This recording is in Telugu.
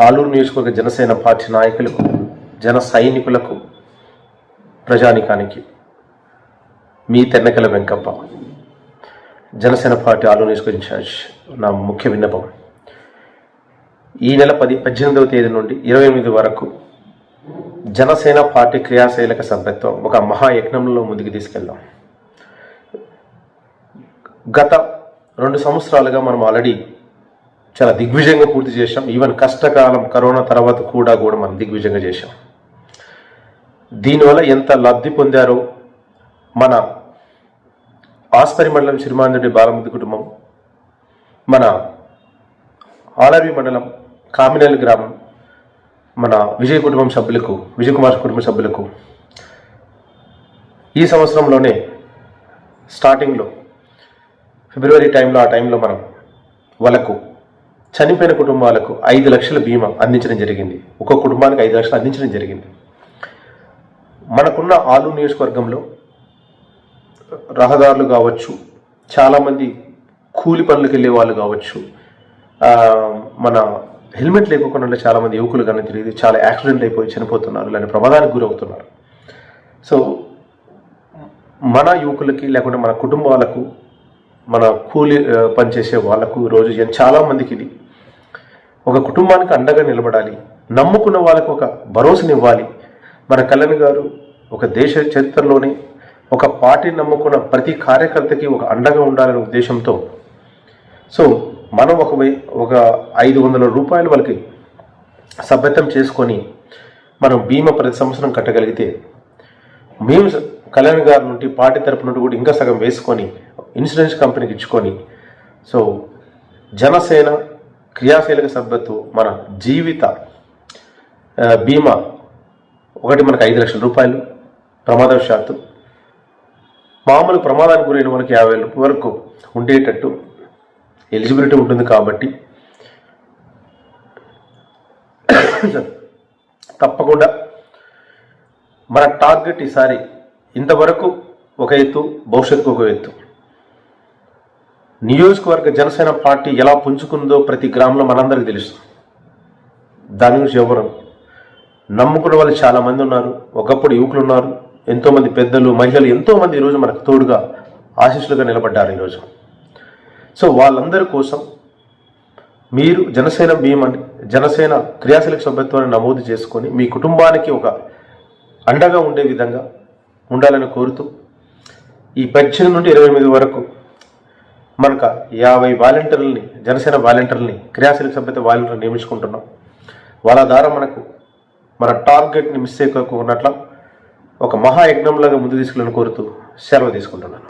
ఆలూరు నియోజకవర్గ జనసేన పార్టీ నాయకులకు, జన సైనికులకు, ప్రజానికానికి మీ తెన్నెకల వెంకప్ప, జనసేన పార్టీ ఆలూరు నియోజకవర్గ ఇన్ఛార్జ్. నా ముఖ్య విన్నపం, ఈ నెల 18వ తేదీ నుండి 28 వరకు జనసేన పార్టీ క్రియాశీలక సభ్యత్వం ఒక మహాయజ్ఞంలో ముందుకు తీసుకెళ్దాం. గత 2 సంవత్సరాలుగా మనం ఆల్రెడీ చాలా దిగ్విజయంగా పూర్తి చేశాం. ఈవెన్ కష్టకాలం కరోనా తర్వాత కూడా మనం దిగ్విజయంగా చేశాం. దీనివల్ల ఎంత లబ్ధి పొందారో మన ఆస్పరి మండలం సిరిమాందరెడ్డి బాలముద్దు కుటుంబం, మన ఆలవి మండలం కామినేలు గ్రామం, మన విజయ్ కుటుంబం సభ్యులకు, విజయ్ కుమార్ కుటుంబ సభ్యులకు ఈ సంవత్సరంలోనే స్టార్టింగ్లో ఫిబ్రవరి ఆ టైంలో మనం వాళ్ళకు చనిపోయిన కుటుంబాలకు 5 లక్షల బీమా అందించడం జరిగింది. ఒక్కొక్క కుటుంబానికి 5 లక్షలు అందించడం జరిగింది. మనకున్న ఆలూరు నియోజకవర్గంలో రహదారులు కావచ్చు, చాలామంది కూలి పనులకు వెళ్ళే వాళ్ళు కావచ్చు, మన హెల్మెట్ లేకుండా చాలామంది యువకులు కానీ తిరిగి చాలా యాక్సిడెంట్లు అయిపోయి చనిపోతున్నారు, ఇలాంటి ప్రమాదానికి గురవుతున్నారు. సో మన యువకులకి లేకుంటే మన కుటుంబాలకు, మన కూలి పనిచేసే వాళ్ళకు రోజు చాలామందికి ఇది ఒక కుటుంబానికి అండగా నిలబడాలి, నమ్ముకున్న వాళ్ళకు ఒక భరోసానివ్వాలి. మన కళ్యాణ్ గారు ఒక దేశ చరిత్రలోనే ఒక పార్టీని నమ్ముకున్న ప్రతి కార్యకర్తకి ఒక అండగా ఉండాలనే ఉద్దేశంతో సో మనం ఒక 500 రూపాయలు వాళ్ళకి సభ్యత్వం చేసుకొని మనం బీమా ప్రతి సంవత్సరం కట్టగలిగితే, మేము కళ్యాణ్ గారి నుండి పార్టీ తరపు నుండి కూడా ఇంకా సగం వేసుకొని ఇన్సూరెన్స్ కంపెనీకి ఇచ్చుకొని, సో జనసేన క్రియాశీలక సభ్యత్వం మన జీవిత బీమా ఒకటి మనకు 5 లక్షల రూపాయలు ప్రమాదవశాత్తు, మామూలు ప్రమాదానికి గురైన మనకి 50,000 వరకు ఉండేటట్టు ఎలిజిబిలిటీ ఉంటుంది. కాబట్టి తప్పకుండా మన టార్గెట్ ఈసారి ఇంతవరకు ఒక ఎత్తు, భవిష్యత్తుకు ఒక ఎత్తు. నియోజకవర్గ జనసేన పార్టీ ఎలా పుంజుకుందో ప్రతి గ్రామంలో మనందరికీ తెలుసు. దాని గురించి ఎవరు నమ్ముకున్న వాళ్ళు చాలామంది ఉన్నారు. ఒకప్పుడు యువకులు ఉన్నారు, ఎంతోమంది పెద్దలు, మహిళలు ఎంతోమంది ఈరోజు మనకు తోడుగా ఆశీస్సులుగా నిలబడ్డారు ఈరోజు. సో వాళ్ళందరి కోసం మీరు జనసేన బీమా, జనసేన క్రియాశీలక సభ్యత్వాన్ని నమోదు చేసుకొని మీ కుటుంబానికి ఒక అండగా ఉండే విధంగా ఉండాలని కోరుతూ, ఈ 18 నుండి 28 వరకు మనకు 50 వాలంటీర్లని, జనసేన వాలంటీర్లని, క్రియాశీలక సభ్యత్వ వాలంటీర్లు నియమించుకుంటున్నాం. వాళ్ళ ద్వారా మన టార్గెట్ని మిస్ చేయకోకున్నట్ల ఒక మహాయజ్ఞంలాగా ముందు తీసుకెళ్ళని కోరుతూ సెలవు తీసుకుంటున్నాను.